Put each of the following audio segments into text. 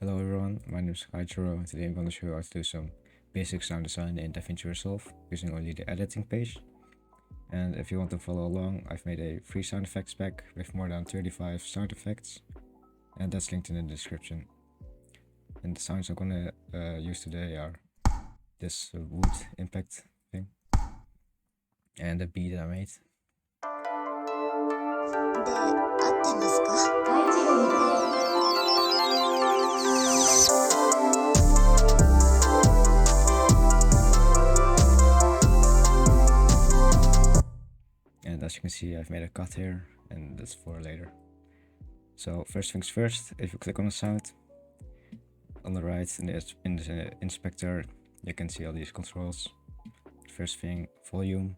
Hello everyone, my name is Kaichiro and today I'm going to show you how to do some basic sound design in Davinci Resolve using only the editing page. And if you want to follow along, I've made a free sound effects pack with more than 35 sound effects, and that's linked in the description. And the sounds I'm going to use today are this wood impact thing and the beat that I made. And as you can see, I've made a cut here, and that's for later. So first things first, if you click on a sound, on the right in the inspector, you can see all these controls. First thing, volume.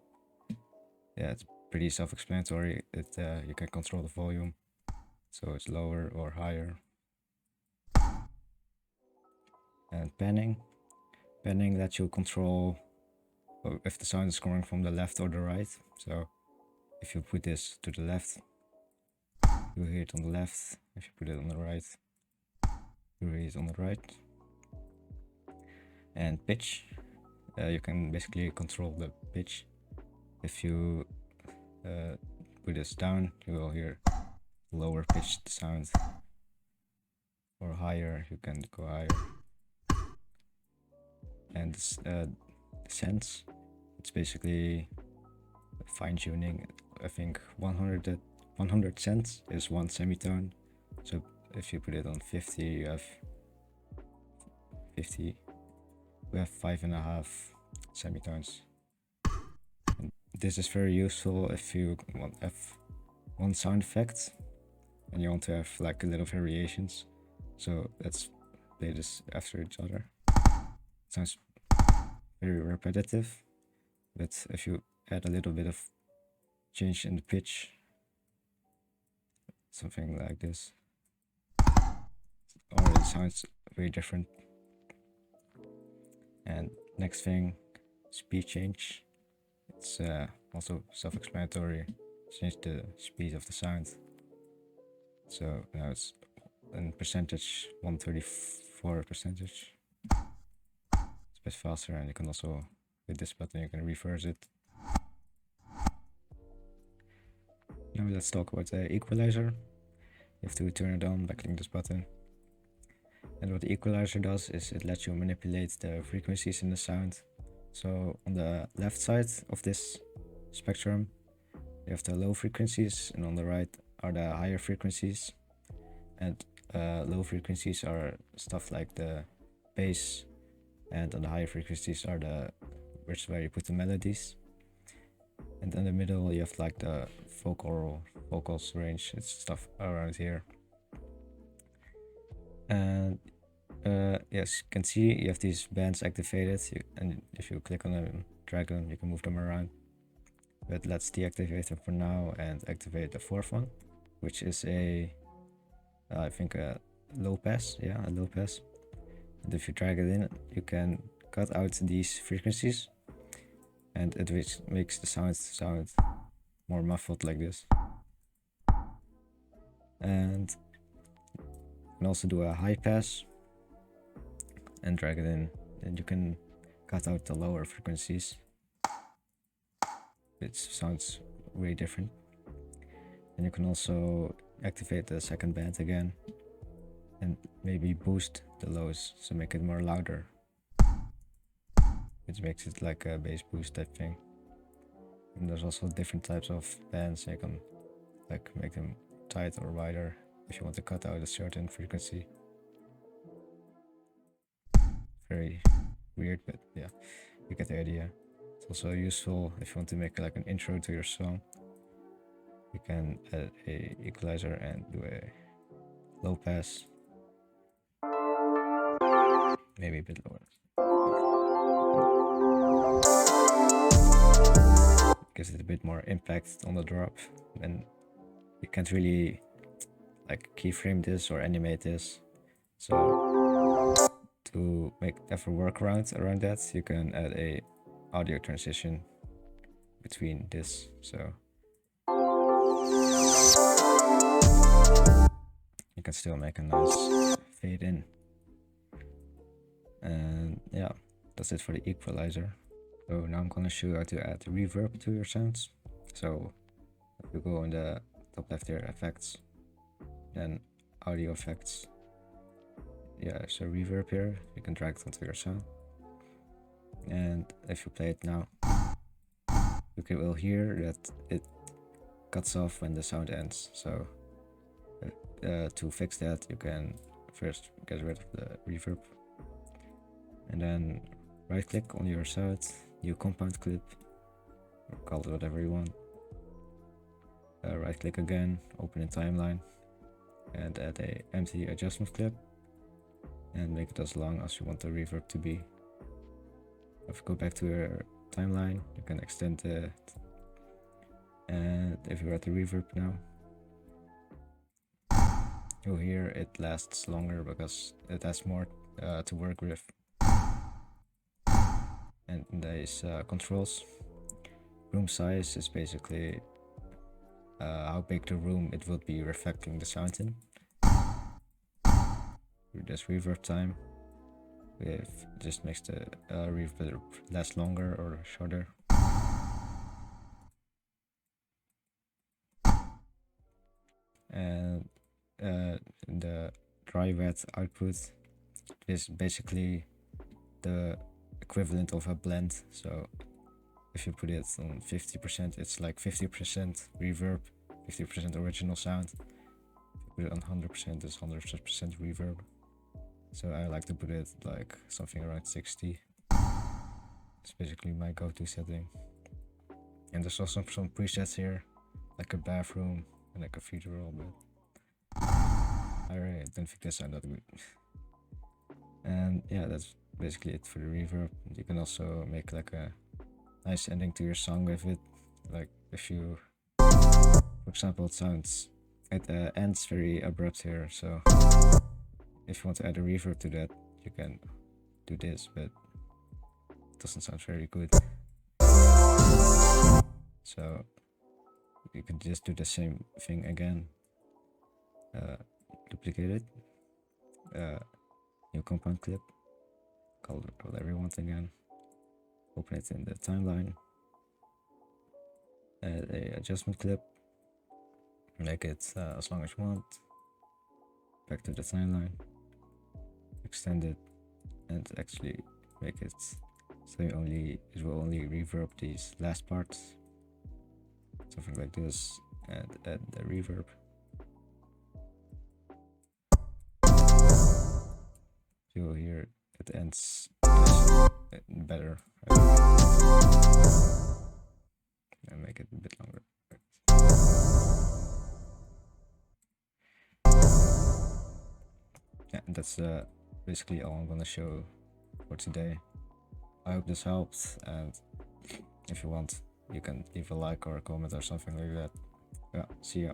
Yeah, it's pretty self-explanatory. You can control the volume, so it's lower or higher. And panning. Panning lets you control if the sound is coming from the left or the right. So if you put this to the left, you hear it on the left. If you put it on the right, you hear it on the right. And pitch. You can basically control the pitch. If you put this down, you will hear lower pitched sound, or higher, you can go higher. And cents, it's basically fine-tuning. I think 100 cents is one semitone, so if you put it on 50, you have 50, we have 5.5 semitones. And this is very useful if you want to have one sound effect and you want to have like a little variations. So let's play this after each other. It sounds very repetitive, but if you add a little bit of change in the pitch, something like this, already sounds very different. And next thing, speed change. It's also self-explanatory. Change the speed of the sound. So now it's in percentage 134 percentage. It's a bit faster, and you can also, with this button, you can reverse it. Now let's talk about the equalizer. You have to turn it on by clicking this button. And what the equalizer does is it lets you manipulate the frequencies in the sound. So on the left side of this spectrum, you have the low frequencies, and on the right are the higher frequencies. And low frequencies are stuff like the bass, and on the higher frequencies are where you put the melodies. And in the middle you have like the vocals range. It's stuff around here. And yes, you can see you have these bands activated, and if you click on them, drag them, you can move them around. But let's deactivate them for now and activate the fourth one, which is I think a low pass. Yeah, a low pass. And if you drag it in, you can cut out these frequencies, and it makes the sound more muffled like this. And you can also do a high pass and drag it in, and you can cut out the lower frequencies. It sounds way different. And you can also activate the second band again and maybe boost the lows, so make it more louder, which makes it like a bass boost type thing. And there's also different types of bands. You can like make them tight or wider if you want to cut out a certain frequency. Very weird, but yeah, you get the idea. It's also useful if you want to make like an intro to your song. You can add a equalizer and do a low pass, maybe a bit lower. Gives it a bit more impact on the drop, and you can't really like keyframe this or animate this. So to have a workaround around that, you can add a audio transition between this. So you can still make a nice fade in that's it for the equalizer. So now I'm gonna show you how to add reverb to your sounds. So if you go in the top left here, effects, then audio effects. Yeah, so reverb here, you can drag it onto your sound. And if you play it now, you will hear that it cuts off when the sound ends. So to fix that, you can first get rid of the reverb, and then right click on your sound, new compound clip, or call it whatever you want. Right click again, open a timeline, and add a empty adjustment clip, and make it as long as you want the reverb to be. If you go back to your timeline, you can extend it, and if you add the reverb now, you'll hear it lasts longer because it has more to work with. And these controls, room size is basically how big the room it will be reflecting the sound in. This reverb time, with just makes the reverb last longer or shorter. And the dry wet output is basically the equivalent of a blend. So if you put it on 50%, it's like 50% reverb, 50% original sound. If you put it on 100%, it's 100% reverb. So I like to put it like something around 60. It's basically my go-to setting. And there's also some presets here, like a bathroom and a cathedral, but I really don't think they sound that good. And yeah, that's basically it for the reverb. You can also make like a nice ending to your song with it. Like if you, for example, it ends very abrupt here, so if you want to add a reverb to that, you can do this, but it doesn't sound very good. So you can just do the same thing again, duplicate it, new compound clip, call whatever you want again, open it in the timeline, add a adjustment clip, make it as long as you want, back to the timeline, extend it, and actually make it so it will only reverb these last parts, something like this, and add the reverb. You'll hear it ends better, and make it a bit longer. Yeah, that's basically all I'm gonna show for today. I hope this helped, and if you want, you can leave a like or a comment or something like that. Yeah, see ya.